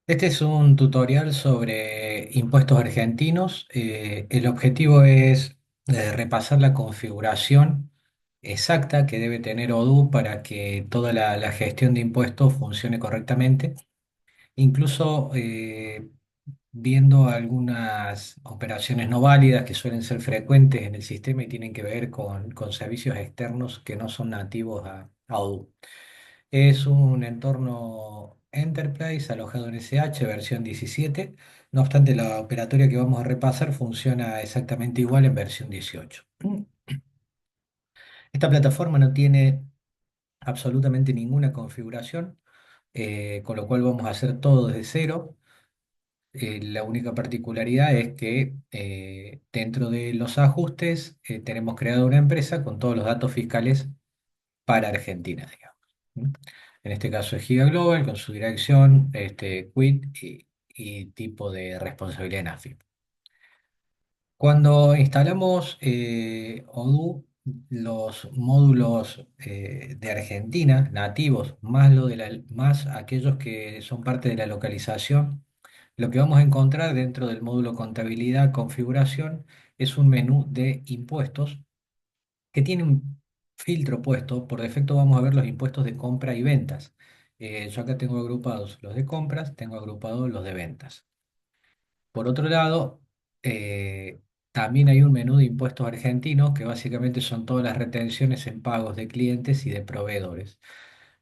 Este es un tutorial sobre impuestos argentinos. El objetivo es repasar la configuración exacta que debe tener Odoo para que toda la gestión de impuestos funcione correctamente. Incluso viendo algunas operaciones no válidas que suelen ser frecuentes en el sistema y tienen que ver con servicios externos que no son nativos a Odoo. Es un entorno Enterprise alojado en SH versión 17. No obstante, la operatoria que vamos a repasar funciona exactamente igual en versión 18. Esta plataforma no tiene absolutamente ninguna configuración, con lo cual vamos a hacer todo desde cero. La única particularidad es que dentro de los ajustes tenemos creado una empresa con todos los datos fiscales para Argentina, digamos. ¿Mm? En este caso es Giga Global con su dirección, quit y tipo de responsabilidad en AFIP. Cuando instalamos Odoo, los módulos de Argentina nativos, más aquellos que son parte de la localización, lo que vamos a encontrar dentro del módulo contabilidad configuración es un menú de impuestos que tiene un filtro puesto. Por defecto vamos a ver los impuestos de compra y ventas. Yo acá tengo agrupados los de compras, tengo agrupados los de ventas. Por otro lado, también hay un menú de impuestos argentinos que básicamente son todas las retenciones en pagos de clientes y de proveedores.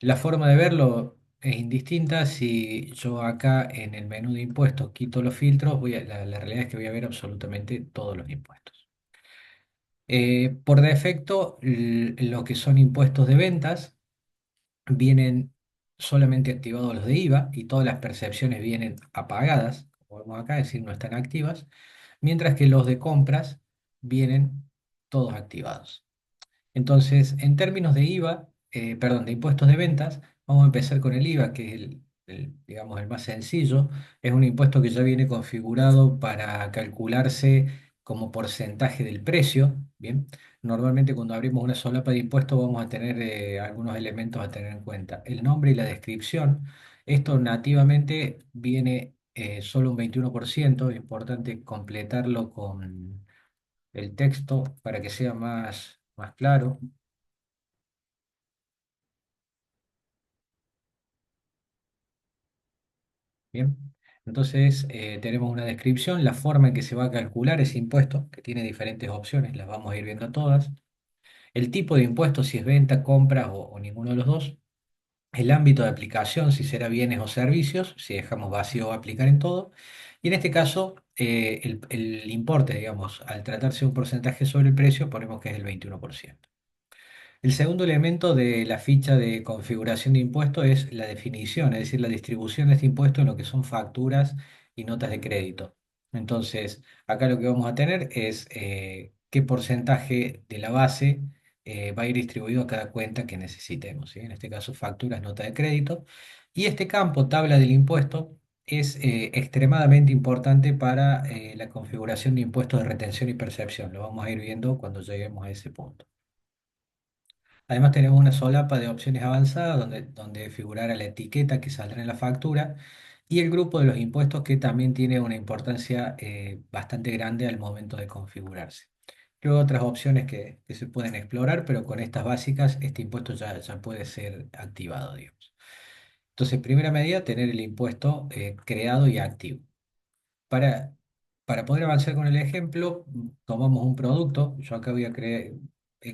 La forma de verlo es indistinta. Si yo acá en el menú de impuestos quito los filtros, la realidad es que voy a ver absolutamente todos los impuestos. Por defecto, lo que son impuestos de ventas vienen solamente activados los de IVA y todas las percepciones vienen apagadas, como vemos acá, es decir, no están activas, mientras que los de compras vienen todos activados. Entonces, en términos de IVA, perdón, de impuestos de ventas, vamos a empezar con el IVA, que es digamos, el más sencillo. Es un impuesto que ya viene configurado para calcularse como porcentaje del precio. Bien, normalmente cuando abrimos una solapa de impuestos vamos a tener algunos elementos a tener en cuenta. El nombre y la descripción. Esto nativamente viene solo un 21%. Es importante completarlo con el texto para que sea más claro. Bien, entonces tenemos una descripción, la forma en que se va a calcular ese impuesto, que tiene diferentes opciones, las vamos a ir viendo todas. El tipo de impuesto, si es venta, compra o ninguno de los dos. El ámbito de aplicación, si será bienes o servicios, si dejamos vacío va a aplicar en todo. Y en este caso, el importe, digamos, al tratarse de un porcentaje sobre el precio, ponemos que es el 21%. El segundo elemento de la ficha de configuración de impuesto es la definición, es decir, la distribución de este impuesto en lo que son facturas y notas de crédito. Entonces, acá lo que vamos a tener es qué porcentaje de la base va a ir distribuido a cada cuenta que necesitemos, ¿sí? En este caso, facturas, nota de crédito. Y este campo, tabla del impuesto, es extremadamente importante para la configuración de impuestos de retención y percepción. Lo vamos a ir viendo cuando lleguemos a ese punto. Además tenemos una solapa de opciones avanzadas donde figurará la etiqueta que saldrá en la factura y el grupo de los impuestos que también tiene una importancia bastante grande al momento de configurarse. Luego otras opciones que se pueden explorar, pero con estas básicas este impuesto ya puede ser activado, digamos. Entonces, primera medida, tener el impuesto creado y activo. Para, para poder avanzar con el ejemplo, tomamos un producto. Yo acá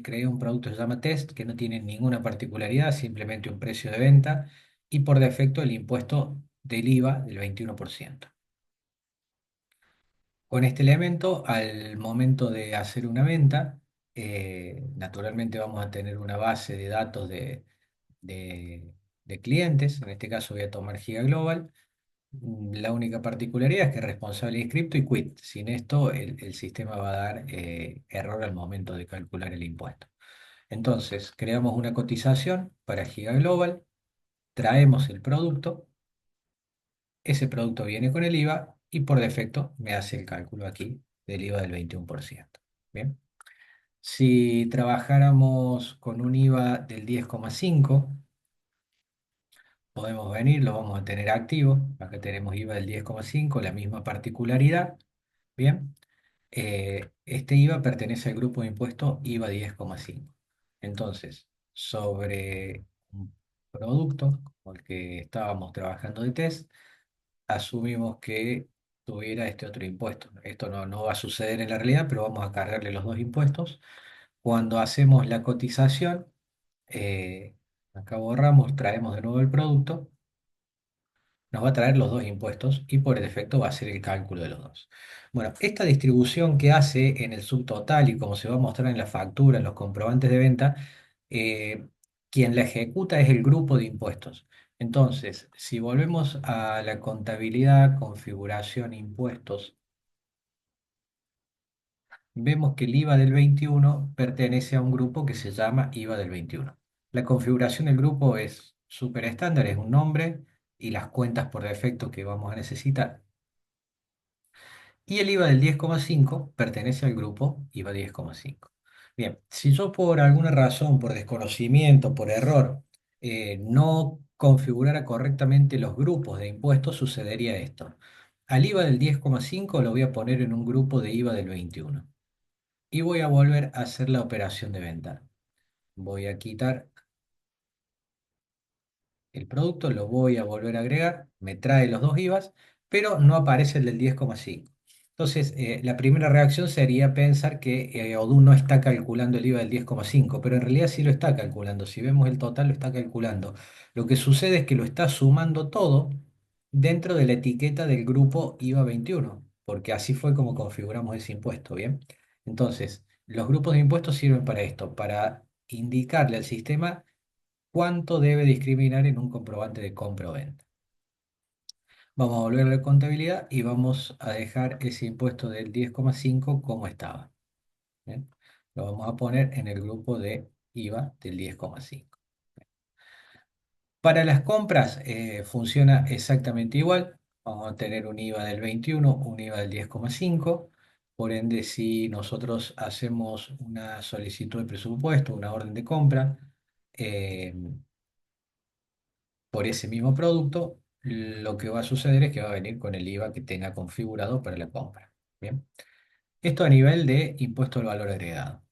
creé un producto que se llama Test, que no tiene ninguna particularidad, simplemente un precio de venta y por defecto el impuesto del IVA del 21%. Con este elemento, al momento de hacer una venta, naturalmente vamos a tener una base de datos de, de clientes. En este caso voy a tomar Giga Global. La única particularidad es que es responsable inscripto y quit. Sin esto, el sistema va a dar error al momento de calcular el impuesto. Entonces, creamos una cotización para Giga Global, traemos el producto, ese producto viene con el IVA y por defecto me hace el cálculo aquí del IVA del 21%. Bien. Si trabajáramos con un IVA del 10,5, podemos venir, lo vamos a tener activo. Acá tenemos IVA del 10,5, la misma particularidad. Bien. Este IVA pertenece al grupo de impuestos IVA 10,5. Entonces, sobre un producto como el que estábamos trabajando de test, asumimos que tuviera este otro impuesto. Esto no va a suceder en la realidad, pero vamos a cargarle los dos impuestos. Cuando hacemos la cotización, acá borramos, traemos de nuevo el producto, nos va a traer los dos impuestos y por defecto va a ser el cálculo de los dos. Bueno, esta distribución que hace en el subtotal y como se va a mostrar en la factura, en los comprobantes de venta, eh, quien la ejecuta es el grupo de impuestos. Entonces, si volvemos a la contabilidad, configuración, impuestos, vemos que el IVA del 21 pertenece a un grupo que se llama IVA del 21. La configuración del grupo es súper estándar, es un nombre y las cuentas por defecto que vamos a necesitar. Y el IVA del 10,5 pertenece al grupo IVA 10,5. Bien, si yo por alguna razón, por desconocimiento, por error, no configurara correctamente los grupos de impuestos, sucedería esto. Al IVA del 10,5 lo voy a poner en un grupo de IVA del 21 y voy a volver a hacer la operación de venta. Voy a quitar el producto, lo voy a volver a agregar, me trae los dos IVAs, pero no aparece el del 10,5. Entonces, la primera reacción sería pensar que Odoo no está calculando el IVA del 10,5, pero en realidad sí lo está calculando. Si vemos el total, lo está calculando. Lo que sucede es que lo está sumando todo dentro de la etiqueta del grupo IVA 21, porque así fue como configuramos ese impuesto, ¿bien? Entonces, los grupos de impuestos sirven para esto, para indicarle al sistema cuánto debe discriminar en un comprobante de compra o venta. Vamos a volver a la contabilidad y vamos a dejar ese impuesto del 10,5 como estaba. ¿Bien? Lo vamos a poner en el grupo de IVA del 10,5. Para las compras funciona exactamente igual. Vamos a tener un IVA del 21, un IVA del 10,5. Por ende, si nosotros hacemos una solicitud de presupuesto, una orden de compra, eh, por ese mismo producto, lo que va a suceder es que va a venir con el IVA que tenga configurado para la compra. Bien, esto a nivel de impuesto al valor agregado.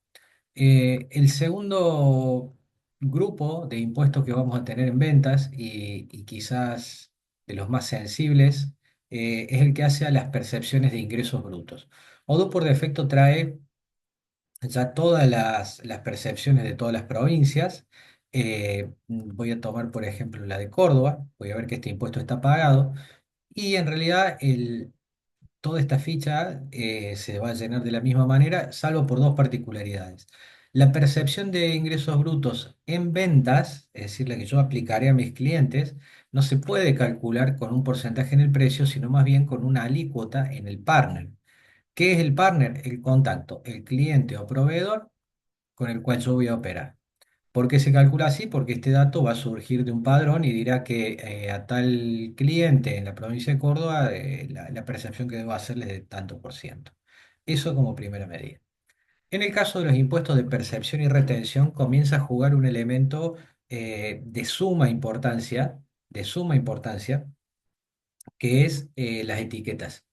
El segundo grupo de impuestos que vamos a tener en ventas y quizás de los más sensibles es el que hace a las percepciones de ingresos brutos. Odoo por defecto trae ya todas las percepciones de todas las provincias. Voy a tomar, por ejemplo, la de Córdoba, voy a ver que este impuesto está pagado y en realidad toda esta ficha se va a llenar de la misma manera, salvo por dos particularidades. La percepción de ingresos brutos en ventas, es decir, la que yo aplicaré a mis clientes, no se puede calcular con un porcentaje en el precio, sino más bien con una alícuota en el partner. ¿Qué es el partner? El contacto, el cliente o proveedor con el cual yo voy a operar. ¿Por qué se calcula así? Porque este dato va a surgir de un padrón y dirá que a tal cliente en la provincia de Córdoba la percepción que debo hacerle es de tanto por ciento. Eso como primera medida. En el caso de los impuestos de percepción y retención, comienza a jugar un elemento de suma importancia, que es las etiquetas.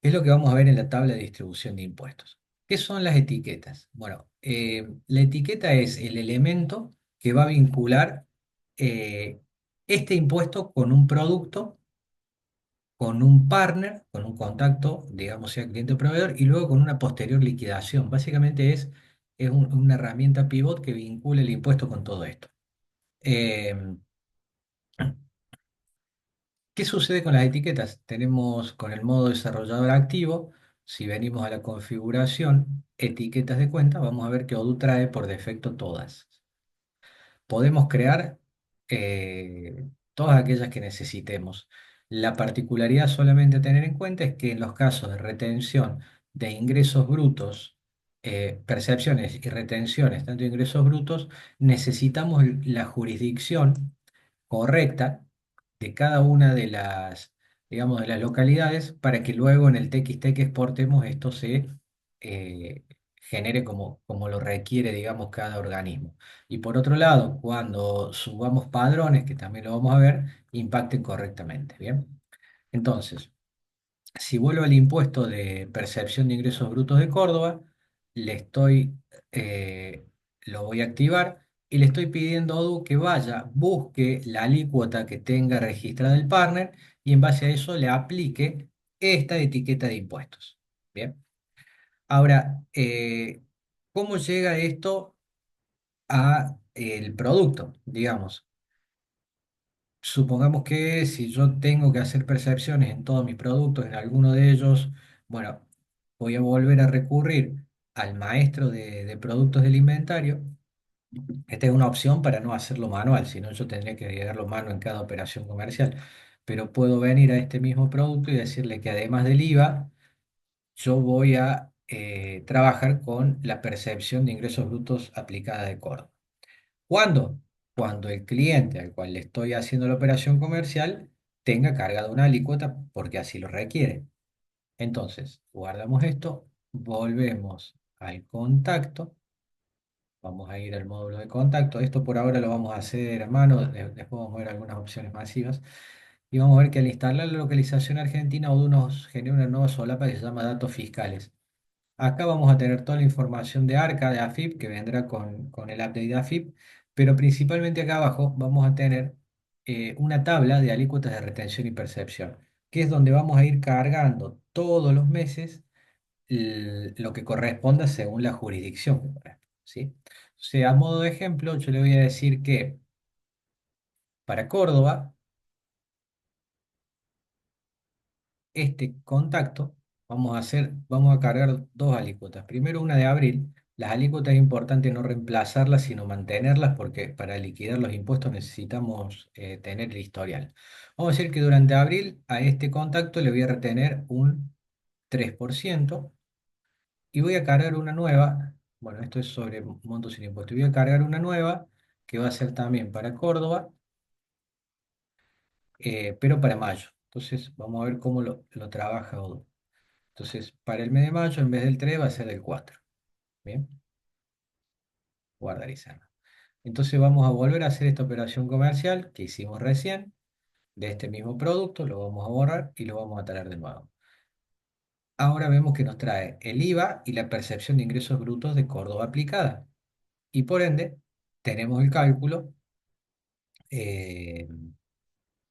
Es lo que vamos a ver en la tabla de distribución de impuestos. ¿Qué son las etiquetas? Bueno, la etiqueta es el elemento que va a vincular eh, este impuesto con un producto, con un partner, con un contacto, digamos, sea cliente o proveedor, y luego con una posterior liquidación. Básicamente es una herramienta pivot que vincula el impuesto con todo esto. Eh, ¿Qué sucede con las etiquetas? Tenemos con el modo desarrollador activo, si venimos a la configuración, etiquetas de cuenta, vamos a ver que Odoo trae por defecto todas. Podemos crear todas aquellas que necesitemos. La particularidad solamente a tener en cuenta es que en los casos de retención de ingresos brutos, percepciones y retenciones, tanto de ingresos brutos, necesitamos la jurisdicción correcta de cada una de las, digamos, de las localidades para que luego en el TXT que exportemos esto se genere como lo requiere, digamos, cada organismo. Y por otro lado, cuando subamos padrones, que también lo vamos a ver, impacten correctamente. Bien. Entonces, si vuelvo al impuesto de percepción de ingresos brutos de Córdoba, le estoy, eh, lo voy a activar y le estoy pidiendo a Odoo que vaya, busque la alícuota que tenga registrada el partner y en base a eso le aplique esta etiqueta de impuestos. Bien. Ahora, ¿cómo llega esto a el producto? Digamos, supongamos que si yo tengo que hacer percepciones en todos mis productos, en alguno de ellos, bueno, voy a volver a recurrir al maestro de productos del inventario. Esta es una opción para no hacerlo manual, si no yo tendría que agregarlo mano en cada operación comercial. Pero puedo venir a este mismo producto y decirle que además del IVA, yo voy a trabajar con la percepción de ingresos brutos aplicada de Córdoba. ¿Cuándo? Cuando el cliente al cual le estoy haciendo la operación comercial tenga cargada una alícuota porque así lo requiere. Entonces, guardamos esto, volvemos al contacto, vamos a ir al módulo de contacto. Esto por ahora lo vamos a hacer a mano, después vamos a ver algunas opciones masivas. Y vamos a ver que al instalar la localización argentina, Odoo nos genera una nueva solapa que se llama datos fiscales. Acá vamos a tener toda la información de ARCA, de AFIP, que vendrá con el update de AFIP, pero principalmente acá abajo vamos a tener una tabla de alícuotas de retención y percepción, que es donde vamos a ir cargando todos los meses lo que corresponda según la jurisdicción que corresponda, ¿sí? O sea, a modo de ejemplo, yo le voy a decir que para Córdoba, este contacto, vamos a cargar dos alícuotas. Primero una de abril. Las alícuotas es importante no reemplazarlas, sino mantenerlas porque para liquidar los impuestos necesitamos tener el historial. Vamos a decir que durante abril a este contacto le voy a retener un 3% y voy a cargar una nueva. Bueno, esto es sobre montos sin impuestos. Voy a cargar una nueva que va a ser también para Córdoba, pero para mayo. Entonces vamos a ver cómo lo trabaja Odoo. Entonces, para el mes de mayo, en vez del 3 va a ser el 4. Bien, guardar y cerrar. Entonces vamos a volver a hacer esta operación comercial que hicimos recién de este mismo producto, lo vamos a borrar y lo vamos a traer de nuevo. Ahora vemos que nos trae el IVA y la percepción de ingresos brutos de Córdoba aplicada. Y por ende, tenemos el cálculo eh,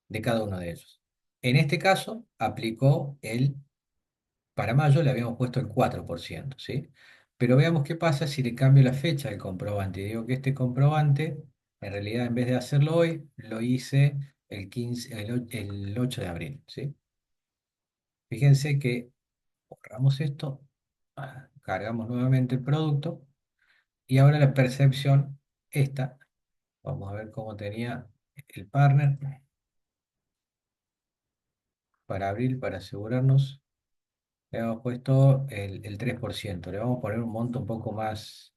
de cada uno de ellos. En este caso, aplicó para mayo le habíamos puesto el 4%, ¿sí? Pero veamos qué pasa si le cambio la fecha del comprobante. Y digo que este comprobante, en realidad, en vez de hacerlo hoy, lo hice el 8 de abril, ¿sí? Fíjense que borramos esto, cargamos nuevamente el producto y ahora la percepción, esta, vamos a ver cómo tenía el partner para abril, para asegurarnos. Le hemos puesto el 3%. Le vamos a poner un monto un poco más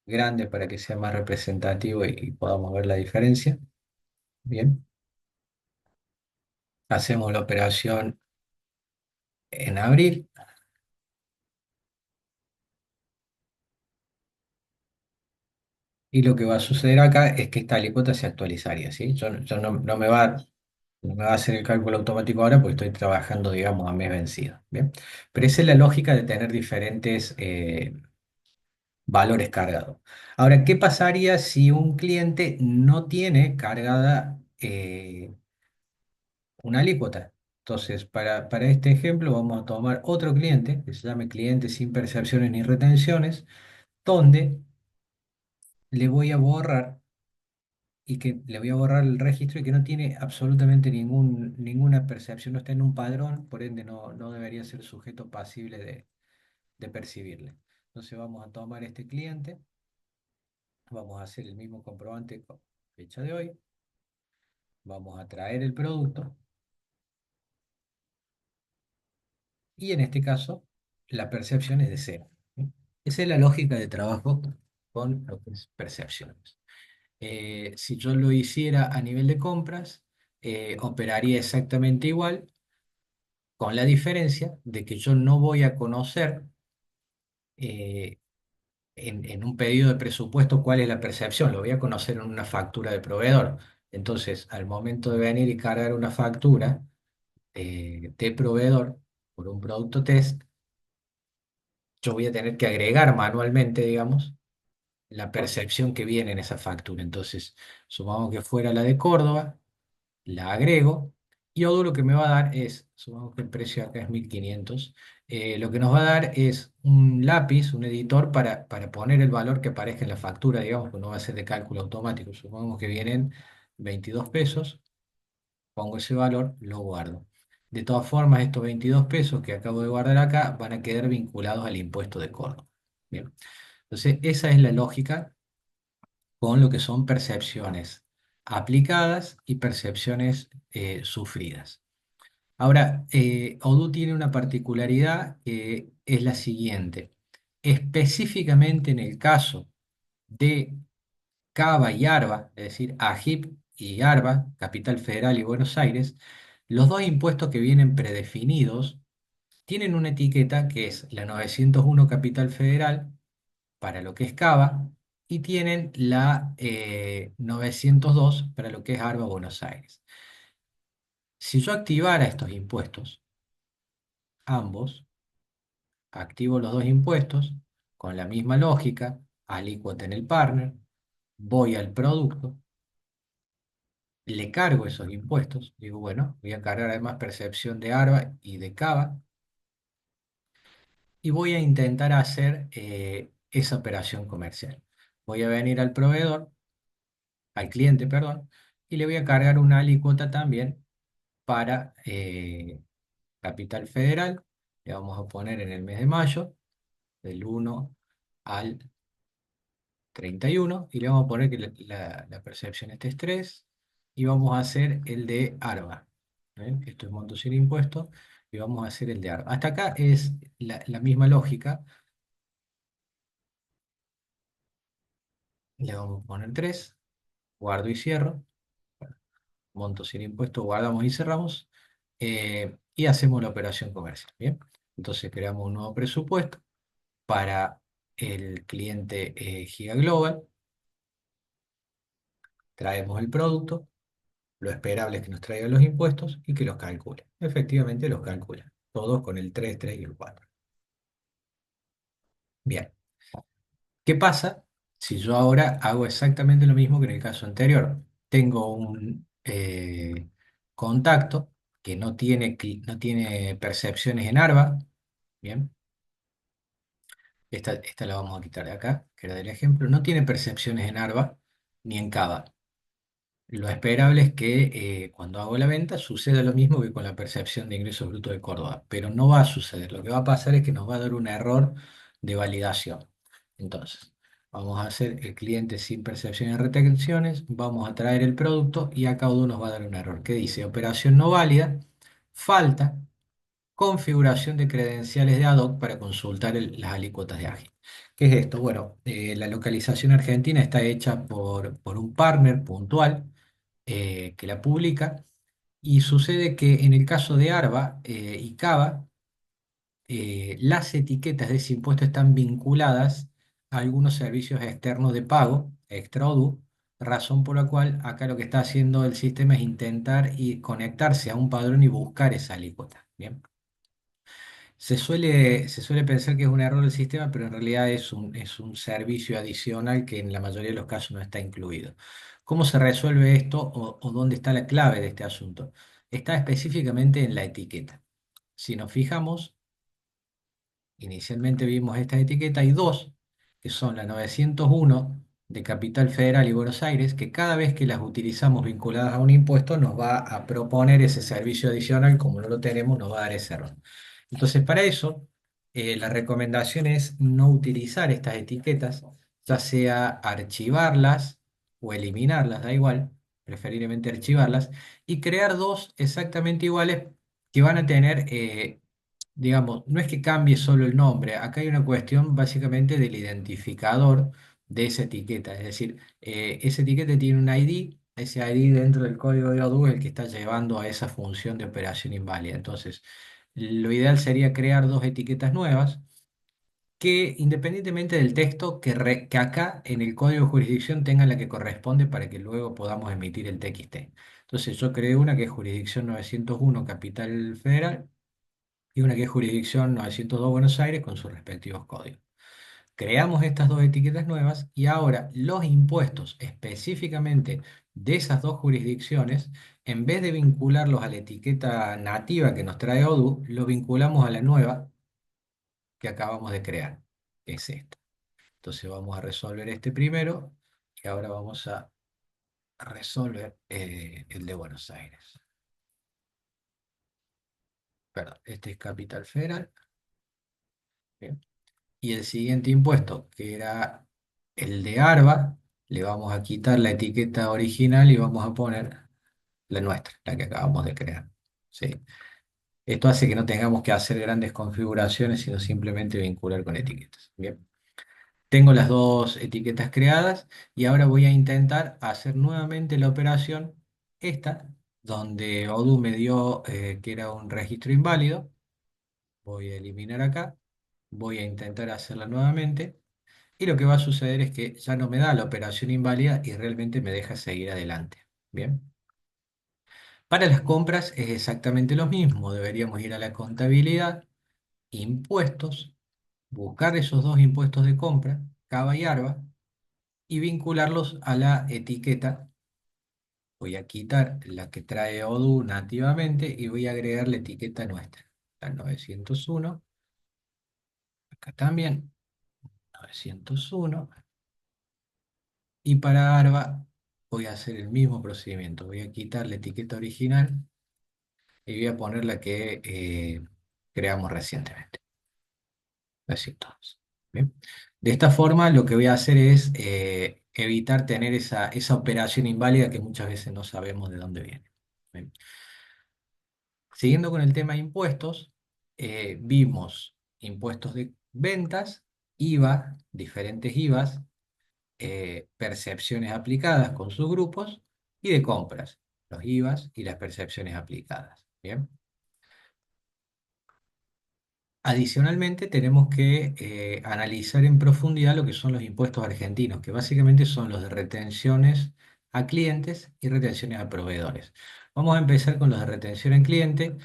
grande para que sea más representativo y podamos ver la diferencia. Bien, hacemos la operación en abril y lo que va a suceder acá es que esta alícuota se actualizaría, ¿sí? Yo no me va a hacer el cálculo automático ahora porque estoy trabajando, digamos, a mes vencido. Bien, pero esa es la lógica de tener diferentes valores cargados. Ahora, ¿qué pasaría si un cliente no tiene cargada una alícuota? Entonces, para este ejemplo vamos a tomar otro cliente que se llame cliente sin percepciones ni retenciones, donde le voy a borrar le voy a borrar el registro y que no tiene absolutamente ninguna percepción, no está en un padrón, por ende no debería ser sujeto pasible de percibirle. Entonces vamos a tomar este cliente, vamos a hacer el mismo comprobante con fecha de hoy, vamos a traer el producto y en este caso la percepción es de cero, ¿sí? Esa es la lógica de trabajo con lo que es percepciones. Si yo lo hiciera a nivel de compras, operaría exactamente igual, con la diferencia de que yo no voy a conocer en un pedido de presupuesto cuál es la percepción, lo voy a conocer en una factura de proveedor. Entonces, al momento de venir y cargar una factura de proveedor por un producto test, yo voy a tener que agregar manualmente, digamos, la percepción que viene en esa factura. Entonces, supongamos que fuera la de Córdoba, la agrego y Odoo lo que me va a dar es, supongamos que el precio acá es 1500, lo que nos va a dar es un lápiz, un editor para poner el valor que aparezca en la factura, digamos, que no va a ser de cálculo automático. Supongamos que vienen 22 pesos, pongo ese valor, lo guardo. De todas formas, estos 22 pesos que acabo de guardar acá van a quedar vinculados al impuesto de Córdoba. Bien. Entonces, esa es la lógica con lo que son percepciones aplicadas y percepciones sufridas. Ahora, Odoo tiene una particularidad que es la siguiente. Específicamente en el caso de Cava y Arba, es decir, AGIP y Arba, Capital Federal y Buenos Aires, los dos impuestos que vienen predefinidos tienen una etiqueta que es la 901 Capital Federal para lo que es Cava y tienen la 902 para lo que es Arba Buenos Aires. Si yo activara estos impuestos, ambos, activo los dos impuestos con la misma lógica, alícuota en el partner, voy al producto, le cargo esos impuestos, digo, bueno, voy a cargar además percepción de Arba y de Cava y voy a intentar hacer esa operación comercial. Voy a venir al proveedor, al cliente, perdón, y le voy a cargar una alícuota también para Capital Federal. Le vamos a poner en el mes de mayo, del 1 al 31, y le vamos a poner que la percepción este es 3, y vamos a hacer el de ARBA. ¿Eh? Esto es monto sin impuesto, y vamos a hacer el de ARBA. Hasta acá es la misma lógica. Le vamos a poner 3, guardo y cierro. Monto sin impuesto, guardamos y cerramos, y hacemos la operación comercial. Bien, entonces creamos un nuevo presupuesto para el cliente Giga Global, traemos el producto, lo esperable es que nos traiga los impuestos y que los calcule. Efectivamente los calcula, todos con el 3, 3 y el 4. Bien, ¿qué pasa si yo ahora hago exactamente lo mismo que en el caso anterior? Tengo un contacto que no tiene percepciones en ARBA. Bien, esta la vamos a quitar de acá, que era del ejemplo. No tiene percepciones en ARBA ni en CABA. Lo esperable es que cuando hago la venta suceda lo mismo que con la percepción de ingresos brutos de Córdoba, pero no va a suceder. Lo que va a pasar es que nos va a dar un error de validación. Entonces, vamos a hacer el cliente sin percepciones y retenciones, vamos a traer el producto y acá uno nos va a dar un error que dice operación no válida, falta configuración de credenciales de ad hoc para consultar las alícuotas de ágil. ¿Qué es esto? Bueno, la localización argentina está hecha por un partner puntual que la publica y sucede que en el caso de ARBA y CABA, las etiquetas de ese impuesto están vinculadas a algunos servicios externos de pago, extra ODU, razón por la cual acá lo que está haciendo el sistema es intentar y conectarse a un padrón y buscar esa alícuota. Bien. Se suele pensar que es un error del sistema, pero en realidad es un servicio adicional que en la mayoría de los casos no está incluido. ¿Cómo se resuelve esto o dónde está la clave de este asunto? Está específicamente en la etiqueta. Si nos fijamos, inicialmente vimos esta etiqueta, hay dos, que son la 901 de Capital Federal y Buenos Aires, que cada vez que las utilizamos vinculadas a un impuesto nos va a proponer ese servicio adicional, como no lo tenemos, nos va a dar ese error. Entonces, para eso, la recomendación es no utilizar estas etiquetas, ya sea archivarlas o eliminarlas, da igual, preferiblemente archivarlas, y crear dos exactamente iguales que van a tener digamos, no es que cambie solo el nombre, acá hay una cuestión básicamente del identificador de esa etiqueta, es decir, esa etiqueta tiene un ID, ese ID dentro del código de Odoo es el que está llevando a esa función de operación inválida. Entonces, lo ideal sería crear dos etiquetas nuevas, que independientemente del texto, que acá en el código de jurisdicción tenga la que corresponde para que luego podamos emitir el TXT. Entonces yo creé una que es jurisdicción 901 Capital Federal y una que es jurisdicción 902 Buenos Aires con sus respectivos códigos. Creamos estas dos etiquetas nuevas y ahora los impuestos específicamente de esas dos jurisdicciones, en vez de vincularlos a la etiqueta nativa que nos trae ODU, lo vinculamos a la nueva que acabamos de crear, que es esta. Entonces vamos a resolver este primero y ahora vamos a resolver el de Buenos Aires. Perdón, este es Capital Federal. Bien. Y el siguiente impuesto, que era el de ARBA, le vamos a quitar la etiqueta original y vamos a poner la nuestra, la que acabamos de crear. ¿Sí? Esto hace que no tengamos que hacer grandes configuraciones, sino simplemente vincular con etiquetas. Bien. Tengo las dos etiquetas creadas y ahora voy a intentar hacer nuevamente la operación esta, donde Odoo me dio que era un registro inválido. Voy a eliminar acá, voy a intentar hacerla nuevamente y lo que va a suceder es que ya no me da la operación inválida y realmente me deja seguir adelante. Bien. Para las compras es exactamente lo mismo. Deberíamos ir a la contabilidad, impuestos, buscar esos dos impuestos de compra, CABA y ARBA, y vincularlos a la etiqueta. Voy a quitar la que trae Odoo nativamente y voy a agregar la etiqueta nuestra. La 901, acá también, 901. Y para ARBA voy a hacer el mismo procedimiento. Voy a quitar la etiqueta original y voy a poner la que creamos recientemente. 902. ¿Bien? De esta forma lo que voy a hacer es evitar tener esa operación inválida que muchas veces no sabemos de dónde viene. Bien. Siguiendo con el tema de impuestos, vimos impuestos de ventas, IVA, diferentes IVAs, percepciones aplicadas con sus grupos y de compras, los IVAs y las percepciones aplicadas. Bien. Adicionalmente, tenemos que analizar en profundidad lo que son los impuestos argentinos, que básicamente son los de retenciones a clientes y retenciones a proveedores. Vamos a empezar con los de retención en cliente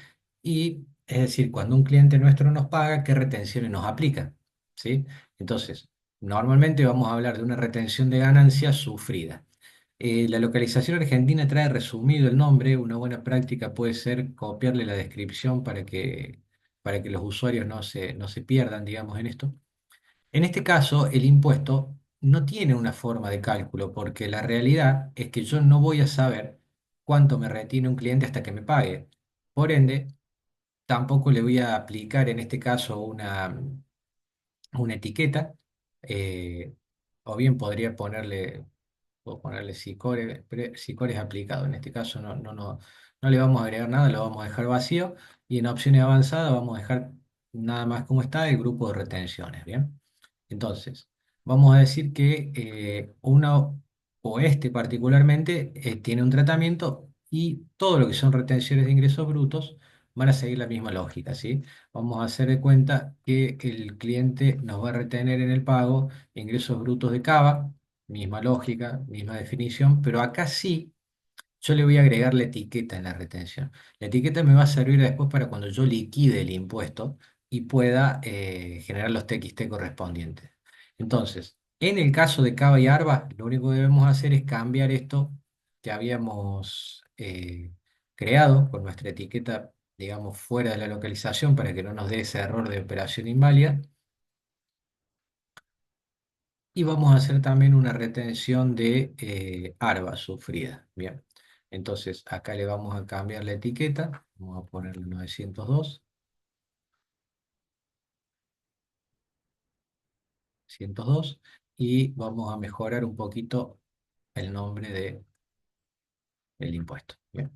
y, es decir, cuando un cliente nuestro nos paga, ¿qué retenciones nos aplica? ¿Sí? Entonces, normalmente vamos a hablar de una retención de ganancia sufrida. La localización argentina trae resumido el nombre. Una buena práctica puede ser copiarle la descripción para que los usuarios no se pierdan, digamos, en esto. En este caso, el impuesto no tiene una forma de cálculo, porque la realidad es que yo no voy a saber cuánto me retiene un cliente hasta que me pague. Por ende, tampoco le voy a aplicar en este caso una etiqueta, eh, o bien podría ponerle Sicores aplicado. En este caso no le vamos a agregar nada, lo vamos a dejar vacío y en opciones avanzadas vamos a dejar nada más como está el grupo de retenciones. Bien. Entonces, vamos a decir que una o este particularmente tiene un tratamiento y todo lo que son retenciones de ingresos brutos van a seguir la misma lógica, ¿sí? Vamos a hacer de cuenta que el cliente nos va a retener en el pago ingresos brutos de Cava, misma lógica, misma definición, pero acá sí yo le voy a agregar la etiqueta en la retención. La etiqueta me va a servir después para cuando yo liquide el impuesto y pueda generar los TXT correspondientes. Entonces, en el caso de Cava y Arba, lo único que debemos hacer es cambiar esto que habíamos creado con nuestra etiqueta, digamos, fuera de la localización para que no nos dé ese error de operación inválida. Y vamos a hacer también una retención de ARBA sufrida. Bien. Entonces acá le vamos a cambiar la etiqueta. Vamos a ponerle 902, 102 y vamos a mejorar un poquito el nombre del impuesto. Bien.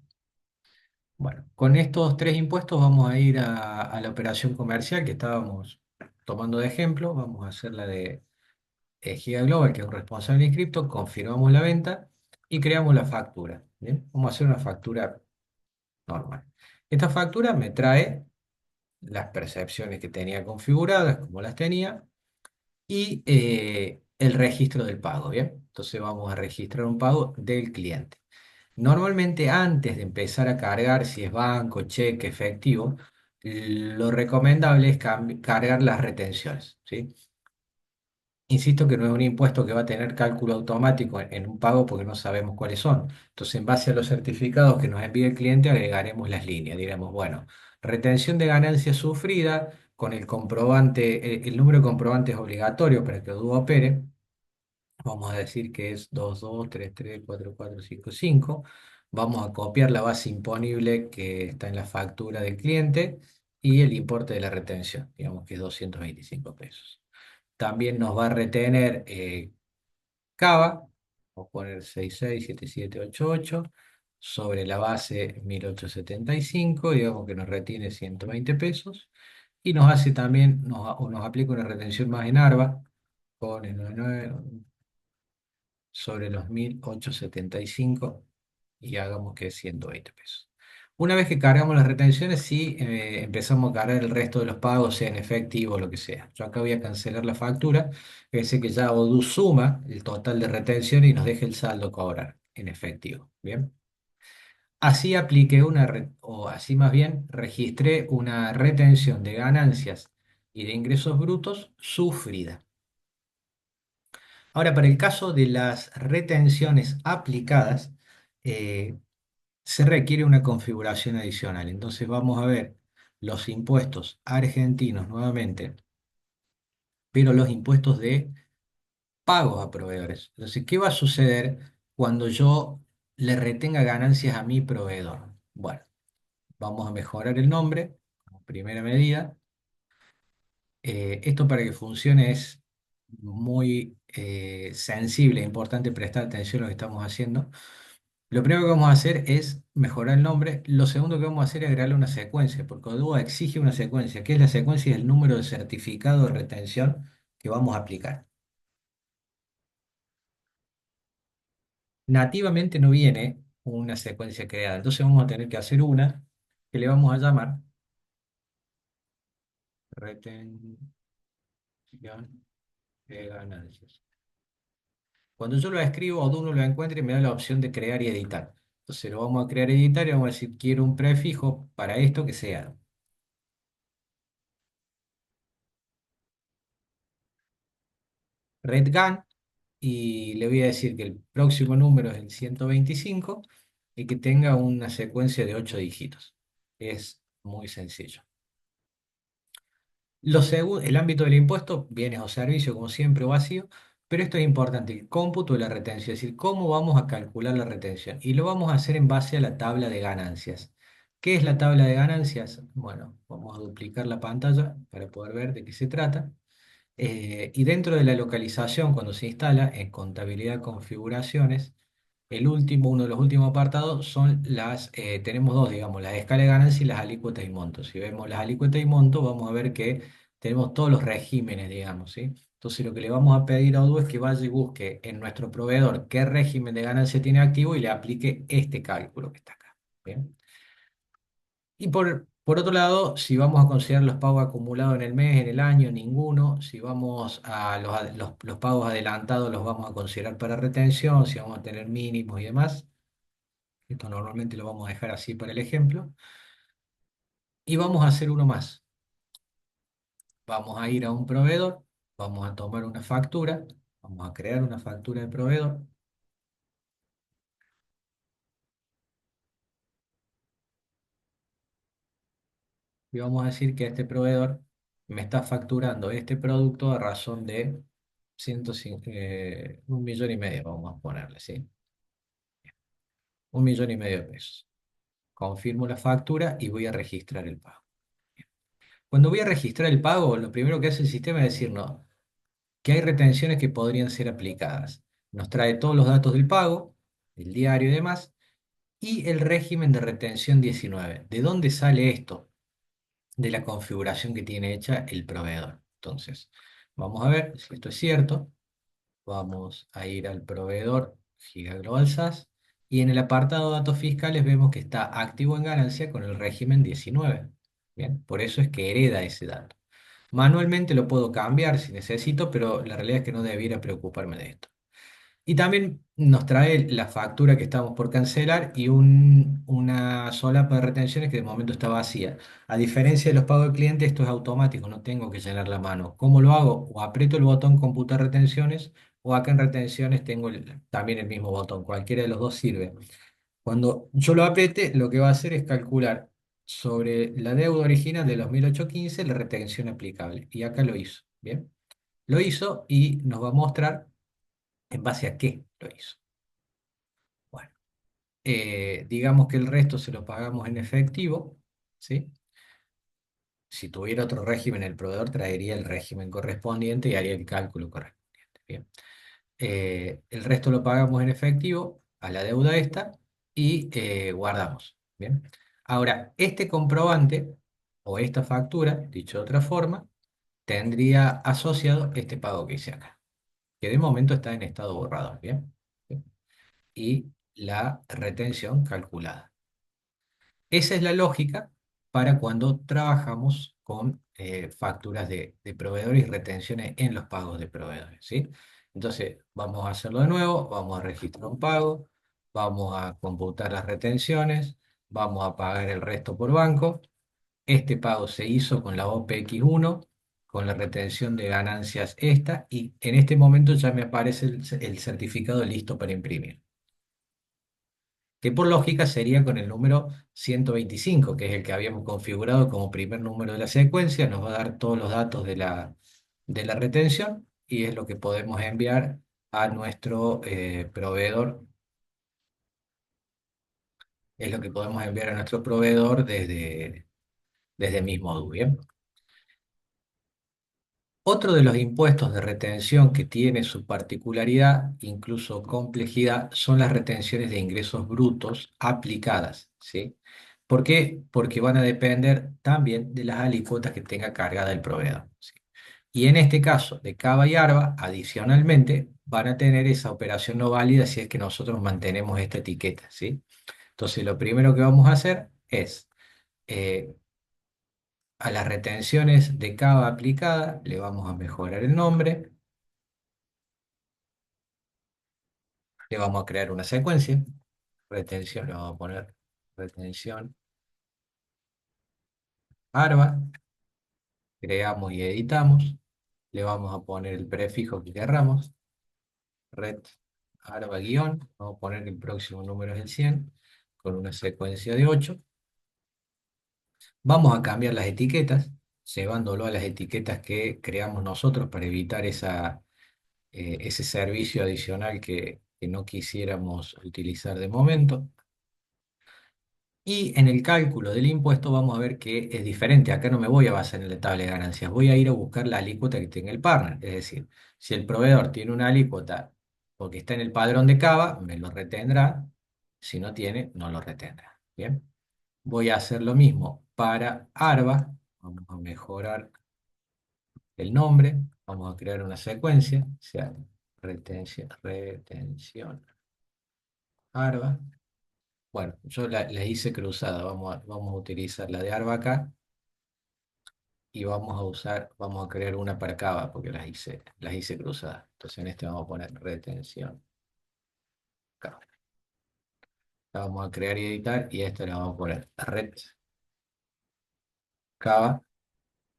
Bueno, con estos tres impuestos vamos a ir a la operación comercial que estábamos tomando de ejemplo. Vamos a hacer la de Giga Global, que es un responsable inscripto, confirmamos la venta y creamos la factura. ¿Bien? Vamos a hacer una factura normal. Esta factura me trae las percepciones que tenía configuradas, como las tenía, y el registro del pago, ¿bien? Entonces vamos a registrar un pago del cliente. Normalmente antes de empezar a cargar, si es banco, cheque, efectivo, lo recomendable es cargar las retenciones, ¿sí? Insisto que no es un impuesto que va a tener cálculo automático en un pago porque no sabemos cuáles son. Entonces, en base a los certificados que nos envíe el cliente, agregaremos las líneas. Diremos, bueno, retención de ganancia sufrida con el comprobante, el número de comprobantes obligatorio para que Odoo opere. Vamos a decir que es 22334455. Vamos a copiar la base imponible que está en la factura del cliente y el importe de la retención, digamos que es 225 pesos. También nos va a retener Cava, vamos a poner 667788 sobre la base 1875, digamos que nos retiene 120 pesos. Y nos hace también, nos aplica una retención más en ARBA, con el 99 sobre los 1875 y hagamos que es 120 pesos. Una vez que cargamos las retenciones, sí, empezamos a cargar el resto de los pagos, sea en efectivo o lo que sea. Yo acá voy a cancelar la factura, que dice que ya Odoo suma el total de retención y nos deje el saldo a cobrar en efectivo. Bien. Así apliqué o así más bien, registré una retención de ganancias y de ingresos brutos sufrida. Ahora, para el caso de las retenciones aplicadas, eh, se requiere una configuración adicional. Entonces vamos a ver los impuestos argentinos nuevamente, pero los impuestos de pagos a proveedores. Entonces, ¿qué va a suceder cuando yo le retenga ganancias a mi proveedor? Bueno, vamos a mejorar el nombre como primera medida. Esto para que funcione es muy sensible, es importante prestar atención a lo que estamos haciendo. Lo primero que vamos a hacer es mejorar el nombre. Lo segundo que vamos a hacer es agregarle una secuencia, porque Odoo exige una secuencia. ¿Qué es la secuencia? Es el número de certificado de retención que vamos a aplicar. Nativamente no viene una secuencia creada, entonces vamos a tener que hacer una que le vamos a llamar retención de ganancias. Cuando yo lo escribo, Odoo no lo encuentra y me da la opción de crear y editar. Entonces lo vamos a crear y editar y vamos a decir, quiero un prefijo para esto que sea redgan y le voy a decir que el próximo número es el 125 y que tenga una secuencia de 8 dígitos. Es muy sencillo. El ámbito del impuesto, bienes o servicios, como siempre, vacío, pero esto es importante, el cómputo de la retención, es decir, cómo vamos a calcular la retención. Y lo vamos a hacer en base a la tabla de ganancias. ¿Qué es la tabla de ganancias? Bueno, vamos a duplicar la pantalla para poder ver de qué se trata. Y dentro de la localización, cuando se instala en contabilidad configuraciones, uno de los últimos apartados son tenemos dos, digamos, la escala de ganancia y las alícuotas y montos. Si vemos las alícuotas y montos, vamos a ver que tenemos todos los regímenes, digamos, ¿sí? Entonces lo que le vamos a pedir a Odoo es que vaya y busque en nuestro proveedor qué régimen de ganancia tiene activo y le aplique este cálculo que está acá. ¿Bien? Y por otro lado, si vamos a considerar los pagos acumulados en el mes, en el año, ninguno. Si vamos a los pagos adelantados, los vamos a considerar para retención, si vamos a tener mínimos y demás. Esto normalmente lo vamos a dejar así para el ejemplo. Y vamos a hacer uno más. Vamos a ir a un proveedor, vamos a tomar una factura, vamos a crear una factura de proveedor y vamos a decir que este proveedor me está facturando este producto a razón de 1,5 millón, vamos a ponerle, ¿sí? 1,5 millones de pesos. Confirmo la factura y voy a registrar el pago. Cuando voy a registrar el pago, lo primero que hace el sistema es decirnos que hay retenciones que podrían ser aplicadas. Nos trae todos los datos del pago, el diario y demás, y el régimen de retención 19. ¿De dónde sale esto? De la configuración que tiene hecha el proveedor. Entonces, vamos a ver si esto es cierto. Vamos a ir al proveedor Giga Global SAS y en el apartado datos fiscales vemos que está activo en ganancia con el régimen 19. Bien, por eso es que hereda ese dato. Manualmente lo puedo cambiar si necesito, pero la realidad es que no debiera preocuparme de esto. Y también nos trae la factura que estamos por cancelar y una solapa de retenciones que de momento está vacía. A diferencia de los pagos de cliente, esto es automático, no tengo que llenar la mano. ¿Cómo lo hago? O aprieto el botón computar retenciones o acá en retenciones tengo también el mismo botón. Cualquiera de los dos sirve. Cuando yo lo apriete, lo que va a hacer es calcular sobre la deuda original de los 1815 la retención aplicable. Y acá lo hizo. Bien, lo hizo y nos va a mostrar en base a qué lo hizo. Bueno, digamos que el resto se lo pagamos en efectivo, ¿sí? Si tuviera otro régimen, el proveedor traería el régimen correspondiente y haría el cálculo correspondiente. Bien. El resto lo pagamos en efectivo a la deuda esta y guardamos. Bien. Ahora, este comprobante o esta factura, dicho de otra forma, tendría asociado este pago que hice acá, que de momento está en estado borrador. Bien. Bien. Y la retención calculada. Esa es la lógica para cuando trabajamos con facturas de proveedores y retenciones en los pagos de proveedores, ¿sí? Entonces, vamos a hacerlo de nuevo, vamos a registrar un pago, vamos a computar las retenciones, vamos a pagar el resto por banco. Este pago se hizo con la OPX1, con la retención de ganancias esta, y en este momento ya me aparece el certificado listo para imprimir, que por lógica sería con el número 125, que es el que habíamos configurado como primer número de la secuencia, nos va a dar todos los datos de la retención y es lo que podemos enviar a nuestro proveedor, es lo que podemos enviar a nuestro proveedor desde mismo bien. Otro de los impuestos de retención que tiene su particularidad, incluso complejidad, son las retenciones de ingresos brutos aplicadas, ¿sí? ¿Por qué? Porque van a depender también de las alícuotas que tenga cargada el proveedor, ¿sí? Y en este caso de Cava y Arba, adicionalmente, van a tener esa operación no válida si es que nosotros mantenemos esta etiqueta, ¿sí? Entonces, lo primero que vamos a hacer es eh, a las retenciones de cava aplicada le vamos a mejorar el nombre, le vamos a crear una secuencia, retención, le vamos a poner retención arba, creamos y editamos, le vamos a poner el prefijo que querramos, red arba guión, vamos a poner que el próximo número es el 100, con una secuencia de 8. Vamos a cambiar las etiquetas, llevándolo a las etiquetas que creamos nosotros para evitar ese servicio adicional que no quisiéramos utilizar de momento. Y en el cálculo del impuesto vamos a ver que es diferente. Acá no me voy a basar en la tabla de ganancias, voy a ir a buscar la alícuota que tenga el partner. Es decir, si el proveedor tiene una alícuota porque está en el padrón de Cava, me lo retendrá. Si no tiene, no lo retendrá. Bien, voy a hacer lo mismo para Arba. Vamos a mejorar el nombre, vamos a crear una secuencia, o sea, retención Arba. Bueno, yo la hice cruzada, vamos a utilizar la de Arba acá y vamos a crear una para Cava porque las hice cruzadas. Entonces en este vamos a poner retención Cava. La vamos a crear y editar y esta la vamos a poner red Cava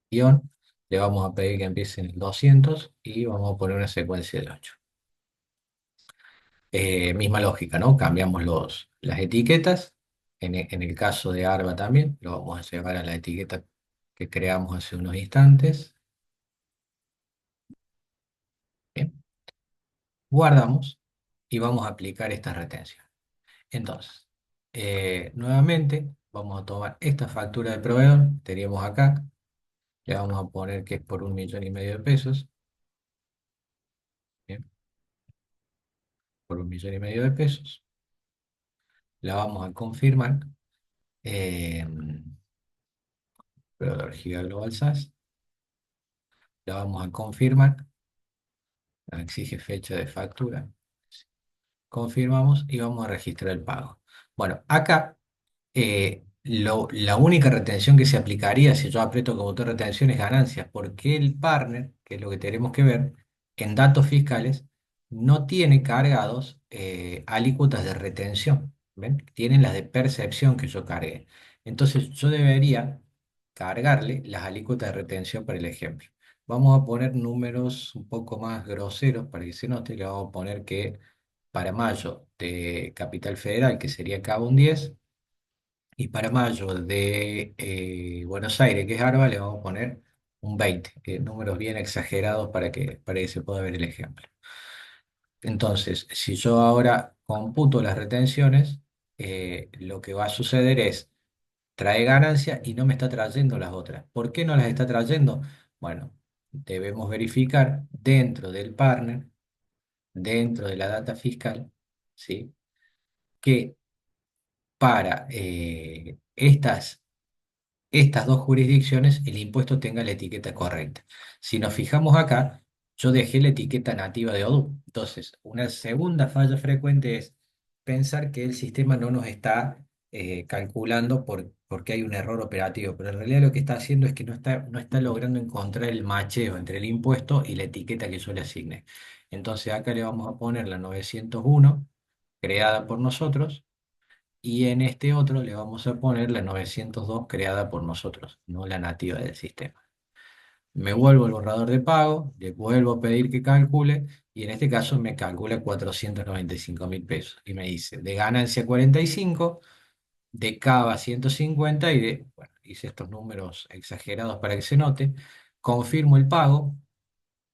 guión. Le vamos a pedir que empiece en el 200 y vamos a poner una secuencia de 8. Misma lógica, ¿no? Cambiamos las etiquetas. En el caso de Arba también, lo vamos a llevar a la etiqueta que creamos hace unos instantes. Bien. Guardamos y vamos a aplicar esta retención. Entonces, nuevamente vamos a tomar esta factura de proveedor, teníamos acá, le vamos a poner que es por 1,5 millones de pesos. Bien, por 1,5 millones de pesos. La vamos a confirmar. eh, Proveedor Giga Global SAS. La vamos a confirmar. Nos exige fecha de factura. Confirmamos y vamos a registrar el pago. Bueno, acá La única retención que se aplicaría si yo aprieto como botón de retención es ganancias, porque el partner, que es lo que tenemos que ver, en datos fiscales, no tiene cargados alícuotas de retención, ¿ven? Tienen las de percepción que yo cargué. Entonces yo debería cargarle las alícuotas de retención para el ejemplo. Vamos a poner números un poco más groseros para que se note. Le vamos a poner que para mayo de Capital Federal, que sería cabo un 10, y para mayo de Buenos Aires, que es Arba, le vamos a poner un 20, números bien exagerados para que se pueda ver el ejemplo. Entonces, si yo ahora computo las retenciones, lo que va a suceder es, trae ganancia y no me está trayendo las otras. ¿Por qué no las está trayendo? Bueno, debemos verificar dentro del partner, dentro de la data fiscal, ¿sí? Que para estas dos jurisdicciones el impuesto tenga la etiqueta correcta. Si nos fijamos acá, yo dejé la etiqueta nativa de Odoo. Entonces, una segunda falla frecuente es pensar que el sistema no nos está calculando porque hay un error operativo, pero en realidad lo que está haciendo es que no está logrando encontrar el macheo entre el impuesto y la etiqueta que yo le asigne. Entonces, acá le vamos a poner la 901 creada por nosotros, y en este otro le vamos a poner la 902 creada por nosotros, no la nativa del sistema. Me vuelvo al borrador de pago, le vuelvo a pedir que calcule, y en este caso me calcula 495.000 pesos. Y me dice, de ganancia 45, de cava 150 y de, bueno, hice estos números exagerados para que se note, confirmo el pago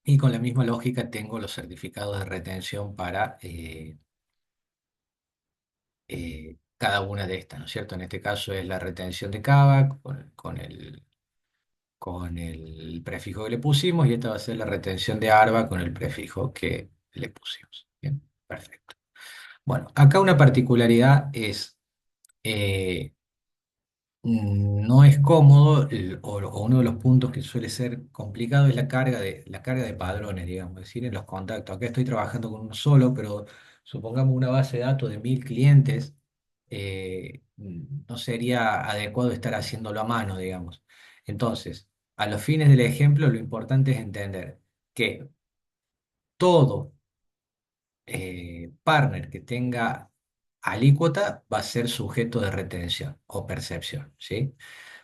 y con la misma lógica tengo los certificados de retención para cada una de estas, ¿no es cierto? En este caso es la retención de Cava con el prefijo que le pusimos, y esta va a ser la retención de Arba con el prefijo que le pusimos. Bien, perfecto. Bueno, acá una particularidad es, eh, no es cómodo, o uno de los puntos que suele ser complicado es la carga de padrones, digamos, es decir, en los contactos. Acá estoy trabajando con uno solo, pero supongamos una base de datos de 1.000 clientes, no sería adecuado estar haciéndolo a mano, digamos. Entonces, a los fines del ejemplo, lo importante es entender que todo partner que tenga alícuota va a ser sujeto de retención o percepción, ¿sí?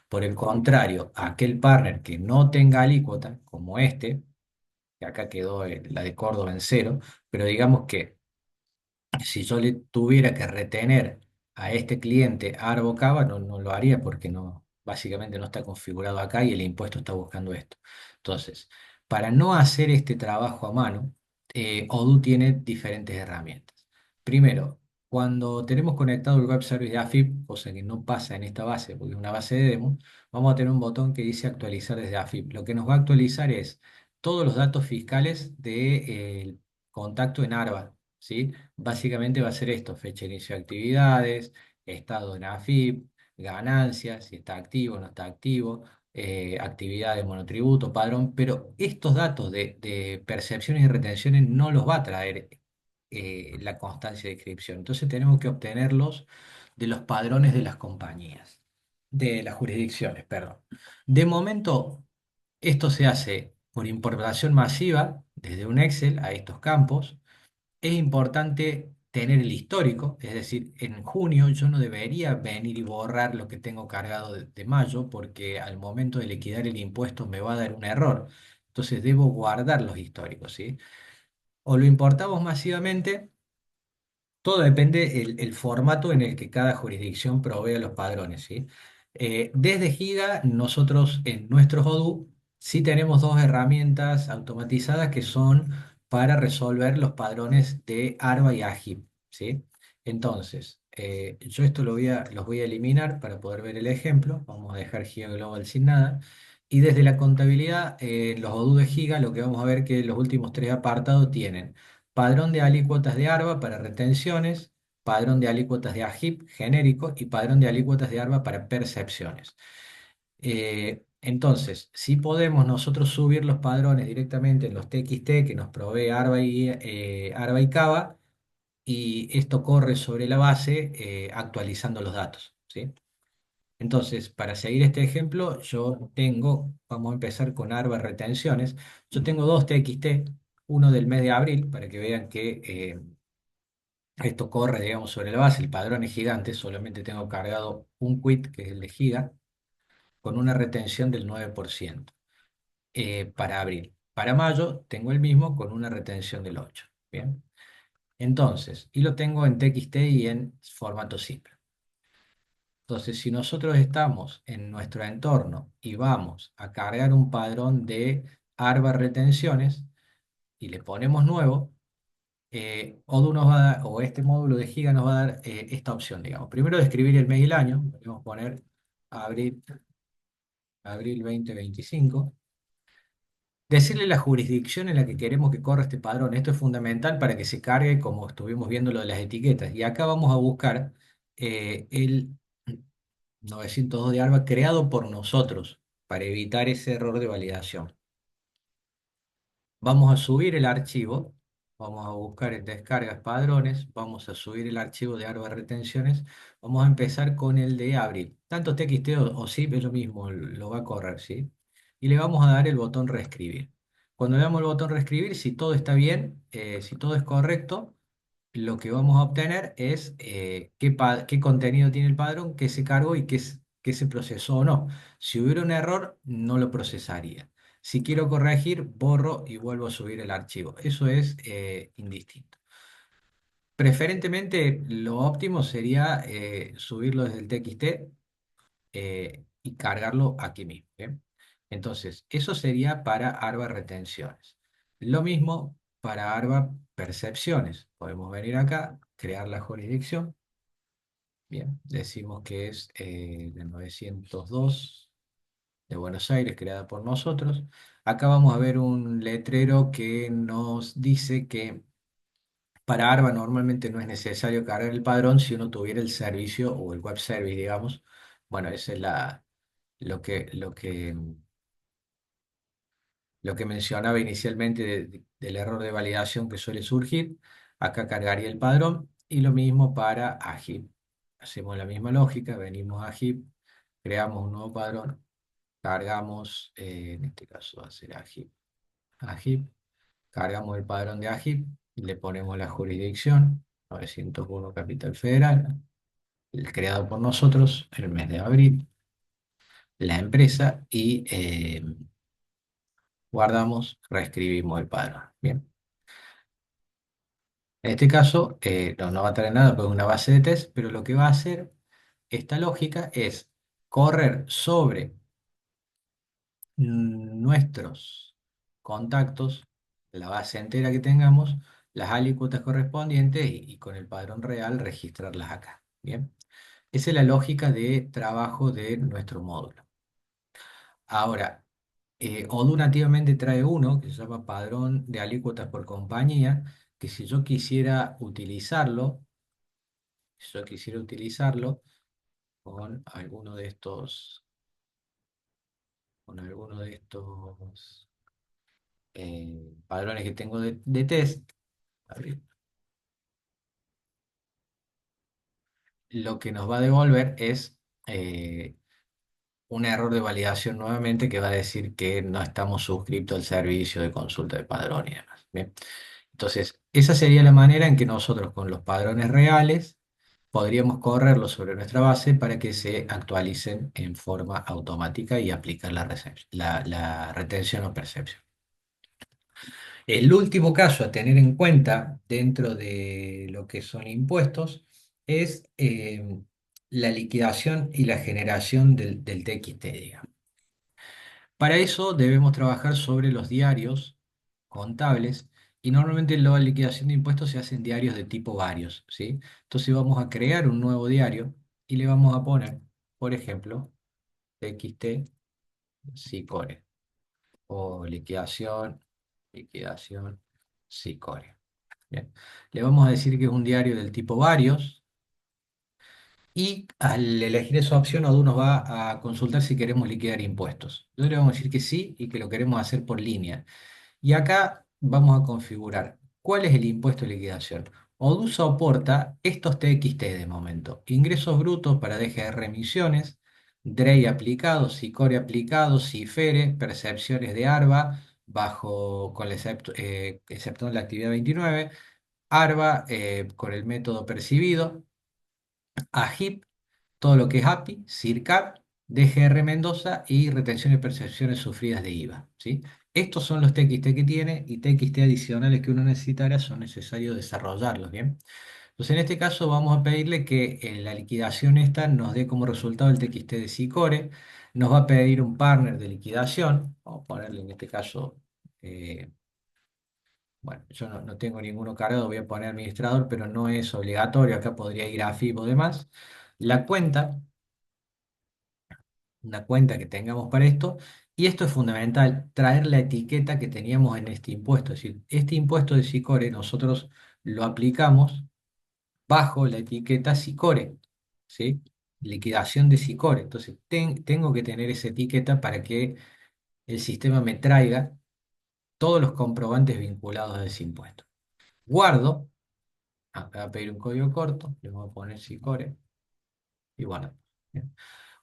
Por el contrario, aquel partner que no tenga alícuota, como este, que acá quedó la de Córdoba en cero, pero digamos que si yo le tuviera que retener a este cliente Arbo Cava, no lo haría porque no, básicamente no está configurado acá y el impuesto está buscando esto. Entonces, para no hacer este trabajo a mano, Odoo tiene diferentes herramientas. Primero, cuando tenemos conectado el web service de AFIP, cosa que no pasa en esta base porque es una base de demo, vamos a tener un botón que dice actualizar desde AFIP. Lo que nos va a actualizar es todos los datos fiscales del contacto en Arba, ¿sí? Básicamente va a ser esto: fecha de inicio de actividades, estado en AFIP, ganancias, si está activo o no está activo, actividad de monotributo, padrón, pero estos datos de percepciones y retenciones no los va a traer la constancia de inscripción. Entonces tenemos que obtenerlos de los padrones de las compañías, de las jurisdicciones, perdón. De momento, esto se hace por importación masiva desde un Excel a estos campos. Es importante tener el histórico, es decir, en junio yo no debería venir y borrar lo que tengo cargado de mayo, porque al momento de liquidar el impuesto me va a dar un error. Entonces debo guardar los históricos, ¿sí? O lo importamos masivamente. Todo depende el formato en el que cada jurisdicción provee los padrones, ¿sí? Desde Giga, nosotros en nuestros Odoo sí tenemos dos herramientas automatizadas que son para resolver los padrones de ARBA y AGIP, ¿sí? Entonces, yo esto los voy a eliminar para poder ver el ejemplo. Vamos a dejar Giga Global sin nada. Y desde la contabilidad, los Odoo de Giga, lo que vamos a ver que los últimos tres apartados tienen padrón de alícuotas de ARBA para retenciones, padrón de alícuotas de AGIP genérico y padrón de alícuotas de ARBA para percepciones. Entonces, si podemos nosotros subir los padrones directamente en los TXT que nos provee ARBA y Cava, y esto corre sobre la base actualizando los datos, ¿sí? Entonces, para seguir este ejemplo, yo tengo, vamos a empezar con ARBA retenciones. Yo tengo dos TXT, uno del mes de abril, para que vean que esto corre, digamos, sobre la base. El padrón es gigante, solamente tengo cargado un quit, que es el de giga, con una retención del 9% para abril. Para mayo tengo el mismo con una retención del 8%. Bien. Entonces, y lo tengo en TXT y en formato simple. Entonces, si nosotros estamos en nuestro entorno y vamos a cargar un padrón de ARBA retenciones y le ponemos nuevo, Odoo nos va a dar, o este módulo de Giga nos va a dar esta opción, digamos. Primero describir el mes y el año, podemos poner abril, abril 2025. Decirle la jurisdicción en la que queremos que corra este padrón. Esto es fundamental para que se cargue como estuvimos viendo lo de las etiquetas. Y acá vamos a buscar el 902 de ARBA creado por nosotros para evitar ese error de validación. Vamos a subir el archivo, vamos a buscar en descargas padrones, vamos a subir el archivo de ARBA retenciones, vamos a empezar con el de abril. Tanto TXT o zip es lo mismo, lo va a correr, ¿sí? Y le vamos a dar el botón reescribir. Cuando le damos el botón reescribir, si todo está bien, si todo es correcto, lo que vamos a obtener es qué contenido tiene el padrón, qué se cargó y qué se procesó o no. Si hubiera un error, no lo procesaría. Si quiero corregir, borro y vuelvo a subir el archivo. Eso es indistinto. Preferentemente, lo óptimo sería subirlo desde el TXT y cargarlo aquí mismo. ¿Bien? Entonces, eso sería para ARBA retenciones. Lo mismo para ARBA percepciones. Podemos venir acá, crear la jurisdicción. Bien, decimos que es de 902 de Buenos Aires, creada por nosotros. Acá vamos a ver un letrero que nos dice que para ARBA normalmente no es necesario cargar el padrón si uno tuviera el servicio o el web service, digamos. Bueno, esa es lo que mencionaba inicialmente del error de validación que suele surgir. Acá cargaría el padrón y lo mismo para AGIP. Hacemos la misma lógica, venimos a AGIP, creamos un nuevo padrón, cargamos, en este caso va a ser AGIP, AGIP, cargamos el padrón de AGIP, le ponemos la jurisdicción, 901 Capital Federal, el creado por nosotros el mes de abril, la empresa y guardamos, reescribimos el padrón. Bien. En este caso, no va a traer nada, pues es una base de test, pero lo que va a hacer esta lógica es correr sobre nuestros contactos, la base entera que tengamos, las alícuotas correspondientes y con el padrón real registrarlas acá. Bien. Esa es la lógica de trabajo de nuestro módulo. Ahora, Odoo nativamente trae uno que se llama padrón de alícuotas por compañía, que si yo quisiera utilizarlo, con alguno de estos padrones que tengo de test, abrir, lo que nos va a devolver es un error de validación nuevamente que va a decir que no estamos suscritos al servicio de consulta de padrón y demás. Bien. Entonces, esa sería la manera en que nosotros con los padrones reales podríamos correrlos sobre nuestra base para que se actualicen en forma automática y aplicar la retención o percepción. El último caso a tener en cuenta dentro de lo que son impuestos es la liquidación y la generación del TXT, digamos. Para eso debemos trabajar sobre los diarios contables y normalmente la liquidación de impuestos se hace en diarios de tipo varios, ¿sí? Entonces vamos a crear un nuevo diario y le vamos a poner, por ejemplo, TXT SICORE o liquidación SICORE. Bien. Le vamos a decir que es un diario del tipo varios y al elegir esa opción, Odoo nos va a consultar si queremos liquidar impuestos. Entonces le vamos a decir que sí y que lo queremos hacer por línea. Y acá vamos a configurar cuál es el impuesto de liquidación. Odoo soporta estos TXT de momento. Ingresos brutos para DGR emisiones, DREI aplicado, SICORE aplicado, CIFERE, percepciones de ARBA, bajo, con la exceptuando la actividad 29, ARBA con el método percibido, AGIP, todo lo que es API, CIRCAP, DGR Mendoza y retención y percepciones sufridas de IVA, ¿sí? Estos son los TXT que tiene y TXT adicionales que uno necesitará son necesarios desarrollarlos, ¿bien? Entonces, en este caso vamos a pedirle que la liquidación esta nos dé como resultado el TXT de SICORE, nos va a pedir un partner de liquidación, vamos a ponerle en este caso, eh, bueno, yo no tengo ninguno cargado, voy a poner administrador, pero no es obligatorio, acá podría ir a FIBO o demás. La cuenta, una cuenta que tengamos para esto, y esto es fundamental, traer la etiqueta que teníamos en este impuesto, es decir, este impuesto de SICORE nosotros lo aplicamos bajo la etiqueta SICORE, ¿sí? Liquidación de SICORE. Entonces, tengo que tener esa etiqueta para que el sistema me traiga todos los comprobantes vinculados a ese impuesto. Guardo, acá voy a pedir un código corto, le voy a poner SICORE y bueno. Bien.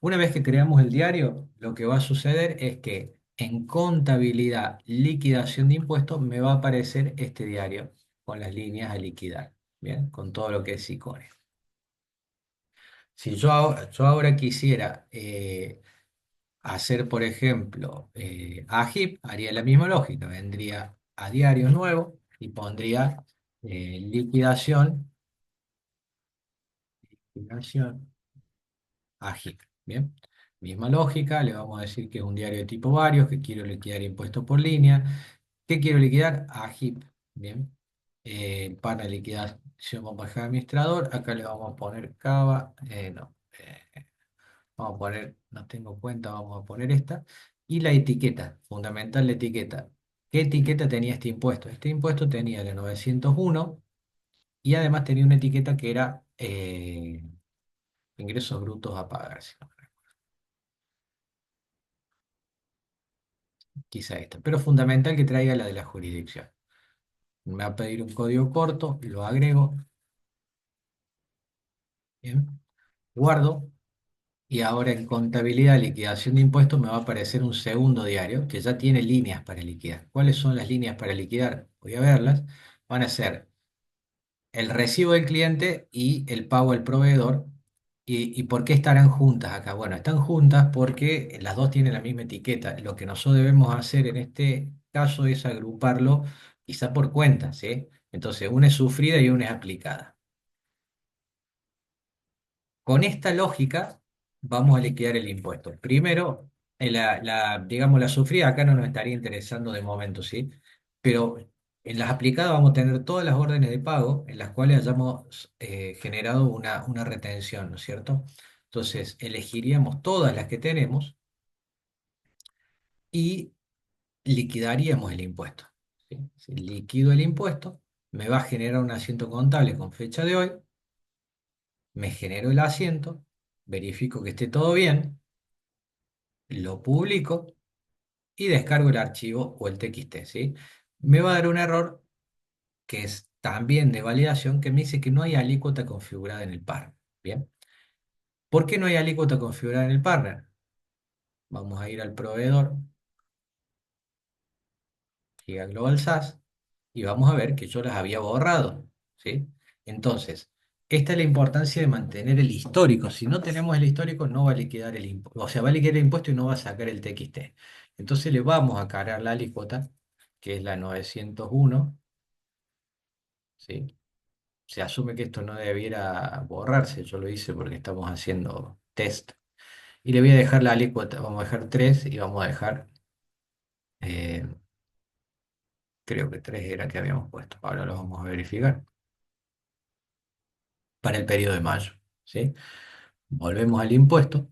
Una vez que creamos el diario, lo que va a suceder es que en contabilidad, liquidación de impuestos, me va a aparecer este diario con las líneas a liquidar, ¿bien? Con todo lo que es SICORE. Si yo ahora quisiera hacer, por ejemplo, AGIP, haría la misma lógica, vendría a diario nuevo y pondría liquidación, liquidación AGIP. Bien, misma lógica, le vamos a decir que es un diario de tipo varios, que quiero liquidar impuestos por línea. ¿Qué quiero liquidar? AGIP. Bien, para liquidación vamos a dejar administrador, acá le vamos a poner Cava, no. Vamos a poner, no tengo cuenta, vamos a poner esta. Y la etiqueta, fundamental la etiqueta. ¿Qué etiqueta tenía este impuesto? Este impuesto tenía el 901 y además tenía una etiqueta que era ingresos brutos a pagar. Si no me recuerdo. Quizá esta. Pero fundamental que traiga la de la jurisdicción. Me va a pedir un código corto, lo agrego. Bien. Guardo. Y ahora en contabilidad, liquidación de impuestos, me va a aparecer un segundo diario que ya tiene líneas para liquidar. ¿Cuáles son las líneas para liquidar? Voy a verlas. Van a ser el recibo del cliente y el pago al proveedor. ¿Y por qué estarán juntas acá? Bueno, están juntas porque las dos tienen la misma etiqueta. Lo que nosotros debemos hacer en este caso es agruparlo quizá por cuenta, ¿sí? Entonces, una es sufrida y una es aplicada. Con esta lógica vamos a liquidar el impuesto. Primero, digamos, la sufrida acá no nos estaría interesando de momento, ¿sí? Pero en las aplicadas vamos a tener todas las órdenes de pago en las cuales hayamos generado una retención, ¿no es cierto? Entonces, elegiríamos todas las que tenemos y liquidaríamos el impuesto, ¿sí? Si liquido el impuesto, me va a generar un asiento contable con fecha de hoy, me genero el asiento, verifico que esté todo bien, lo publico y descargo el archivo o el TXT, ¿sí? Me va a dar un error que es también de validación que me dice que no hay alícuota configurada en el partner. Bien, ¿por qué no hay alícuota configurada en el partner? Vamos a ir al proveedor, Giga Global SaaS, y vamos a ver que yo las había borrado, ¿sí? Entonces, esta es la importancia de mantener el histórico. Si no tenemos el histórico, no va a liquidar el impuesto, o sea, va a liquidar el impuesto y no va a sacar el TXT. Entonces le vamos a cargar la alícuota, que es la 901, ¿sí? Se asume que esto no debiera borrarse, yo lo hice porque estamos haciendo test. Y le voy a dejar la alícuota, vamos a dejar 3 y vamos a dejar, eh, creo que 3 era que habíamos puesto, ahora lo vamos a verificar, para el periodo de mayo, ¿sí? Volvemos al impuesto,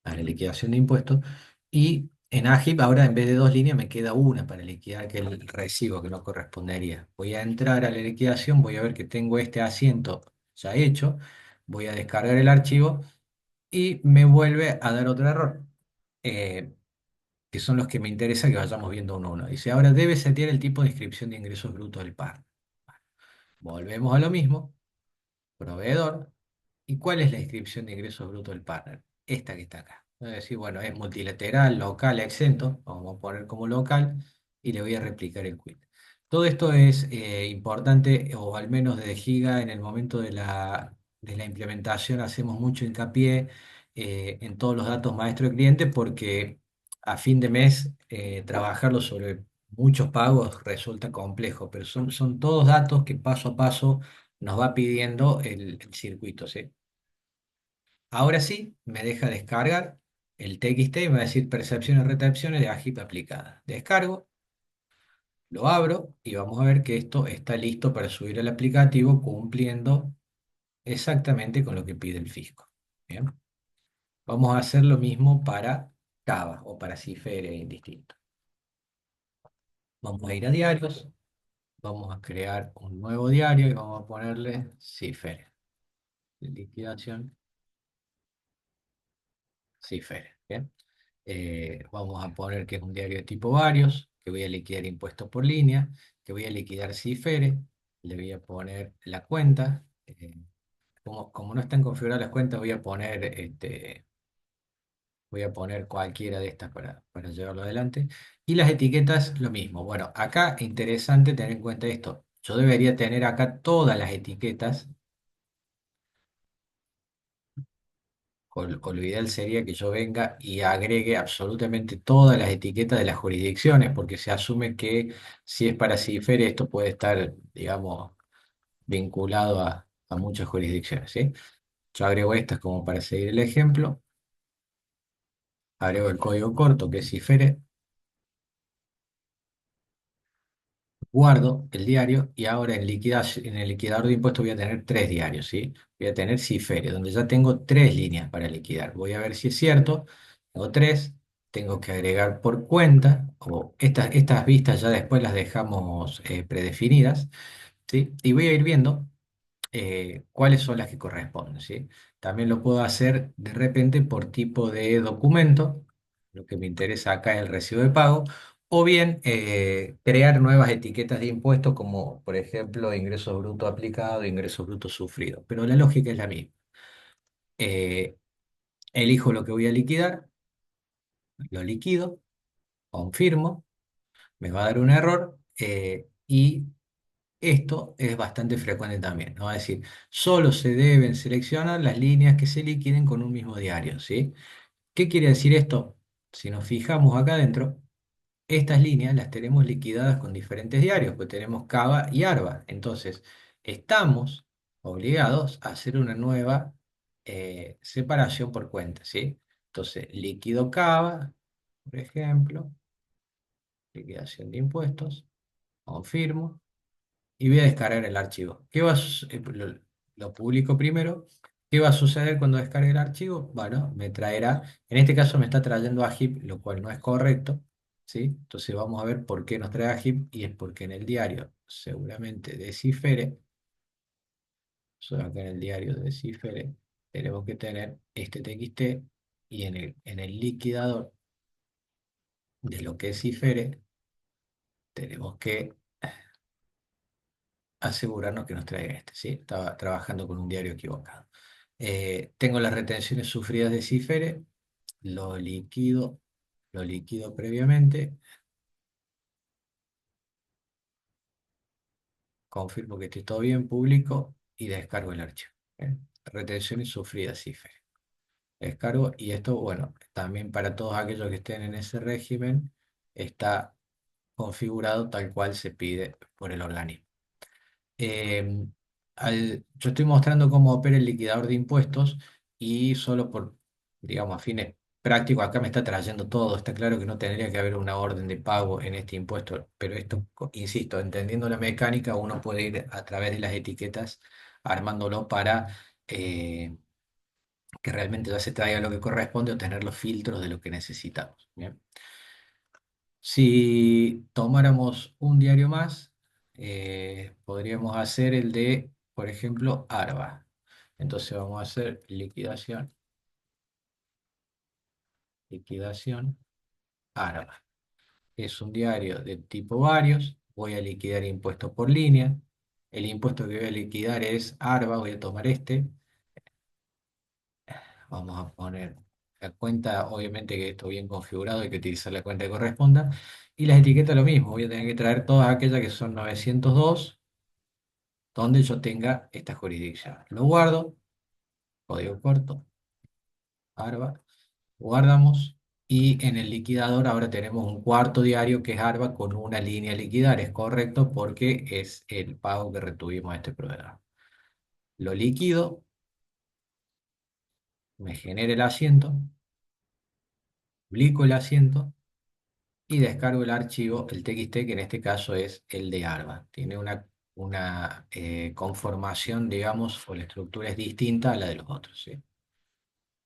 a la liquidación de impuestos, y en AGIP ahora en vez de dos líneas me queda una para liquidar, que es el recibo que no correspondería. Voy a entrar a la liquidación, voy a ver que tengo este asiento ya hecho, voy a descargar el archivo y me vuelve a dar otro error, eh, que son los que me interesa que vayamos viendo uno a uno. Dice, ahora debe setear el tipo de inscripción de ingresos brutos del par. Volvemos a lo mismo, proveedor. ¿Y cuál es la inscripción de ingresos brutos del partner? Esta que está acá. Voy a decir, bueno, es multilateral, local, exento, vamos a poner como local y le voy a replicar el quit. Todo esto es importante, o al menos desde Giga, en el momento de la implementación hacemos mucho hincapié en todos los datos maestro y cliente porque a fin de mes trabajarlo sobre muchos pagos resulta complejo, pero son todos datos que paso a paso nos va pidiendo el circuito, ¿sí? Ahora sí, me deja descargar el TXT y me va a decir percepciones y recepciones de AGIP aplicada. Descargo, lo abro y vamos a ver que esto está listo para subir al aplicativo cumpliendo exactamente con lo que pide el fisco. Bien, vamos a hacer lo mismo para Cava o para Cifere, indistinto. Vamos a ir a diarios, vamos a crear un nuevo diario y vamos a ponerle Cifere. Liquidación Cifere. Bien. Vamos a poner que es un diario de tipo varios, que voy a liquidar impuestos por línea, que voy a liquidar CIFERE, le voy a poner la cuenta. Como no están configuradas las cuentas, voy a poner cualquiera de estas para llevarlo adelante. Y las etiquetas, lo mismo. Bueno, acá interesante tener en cuenta esto. Yo debería tener acá todas las etiquetas. O lo ideal sería que yo venga y agregue absolutamente todas las etiquetas de las jurisdicciones, porque se asume que si es para CIFER, esto puede estar, digamos, vinculado a muchas jurisdicciones, ¿sí? Yo agrego estas como para seguir el ejemplo, agrego el código corto que es CIFER, guardo el diario y ahora en el liquidador de impuestos voy a tener tres diarios, ¿sí? Voy a tener Cifere, donde ya tengo tres líneas para liquidar. Voy a ver si es cierto. Tengo tres, tengo que agregar por cuenta, o estas vistas ya después las dejamos predefinidas, ¿sí? Y voy a ir viendo cuáles son las que corresponden, ¿sí? También lo puedo hacer de repente por tipo de documento, lo que me interesa acá es el recibo de pago, o bien crear nuevas etiquetas de impuestos como por ejemplo ingresos brutos aplicados, ingresos brutos sufridos, pero la lógica es la misma. Eh, Elijo lo que voy a liquidar, lo liquido, confirmo, me va a dar un error y esto es bastante frecuente también, ¿no? Es decir, solo se deben seleccionar las líneas que se liquiden con un mismo diario, ¿sí? ¿Qué quiere decir esto? Si nos fijamos acá adentro, estas líneas las tenemos liquidadas con diferentes diarios, pues tenemos Cava y Arba. Entonces, estamos obligados a hacer una nueva separación por cuenta, ¿sí? Entonces, líquido Cava, por ejemplo, liquidación de impuestos, confirmo y voy a descargar el archivo. Lo publico primero. ¿Qué va a suceder cuando descargue el archivo? Bueno, me traerá, en este caso me está trayendo a HIP, lo cual no es correcto, ¿sí? Entonces vamos a ver por qué nos trae a HIP y es porque en el diario, seguramente de Cifere, solo acá en el diario de Cifere, tenemos que tener este TXT y en el liquidador de lo que es Cifere, tenemos que asegurarnos que nos traiga este, ¿sí? Estaba trabajando con un diario equivocado. Tengo las retenciones sufridas de Cifere, lo liquido, lo liquido previamente, confirmo que esté todo bien, publico y descargo el archivo. ¿Eh? Retenciones sufridas Cifere. Descargo y esto, bueno, también para todos aquellos que estén en ese régimen, está configurado tal cual se pide por el organismo. Eh, yo estoy mostrando cómo opera el liquidador de impuestos y solo por, digamos, a fines prácticos, acá me está trayendo todo. Está claro que no tendría que haber una orden de pago en este impuesto, pero esto, insisto, entendiendo la mecánica, uno puede ir a través de las etiquetas armándolo para que realmente ya se traiga lo que corresponde o tener los filtros de lo que necesitamos. ¿Bien? Si tomáramos un diario más, podríamos hacer el de, por ejemplo, ARBA. Entonces vamos a hacer liquidación ARBA. Es un diario de tipo varios. Voy a liquidar impuestos por línea. El impuesto que voy a liquidar es ARBA. Voy a tomar este. Vamos a poner la cuenta, obviamente que esto bien configurado, hay que utilizar la cuenta que corresponda. Y las etiquetas lo mismo, voy a tener que traer todas aquellas que son 902 donde yo tenga esta jurisdicción. Lo guardo, código corto, ARBA, guardamos. Y en el liquidador ahora tenemos un cuarto diario que es ARBA con una línea a liquidar. Es correcto porque es el pago que retuvimos a este proveedor. Lo liquido, me genera el asiento, publico el asiento y descargo el archivo, el TXT, que en este caso es el de ARBA. Tiene una conformación, digamos, o la estructura es distinta a la de los otros, ¿sí?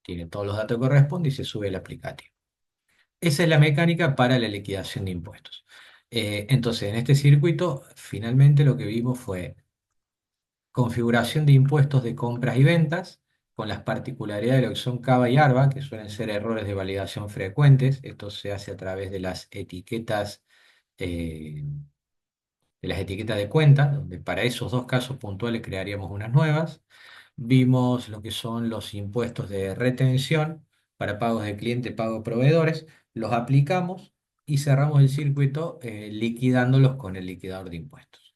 Tiene todos los datos que corresponden y se sube el aplicativo. Esa es la mecánica para la liquidación de impuestos. Entonces, en este circuito, finalmente lo que vimos fue configuración de impuestos de compras y ventas, con las particularidades de lo que son CABA y ARBA, que suelen ser errores de validación frecuentes. Esto se hace a través eh, de las etiquetas de cuenta, donde para esos dos casos puntuales crearíamos unas nuevas. Vimos lo que son los impuestos de retención para pagos de cliente, pago de proveedores, los aplicamos y cerramos el circuito liquidándolos con el liquidador de impuestos.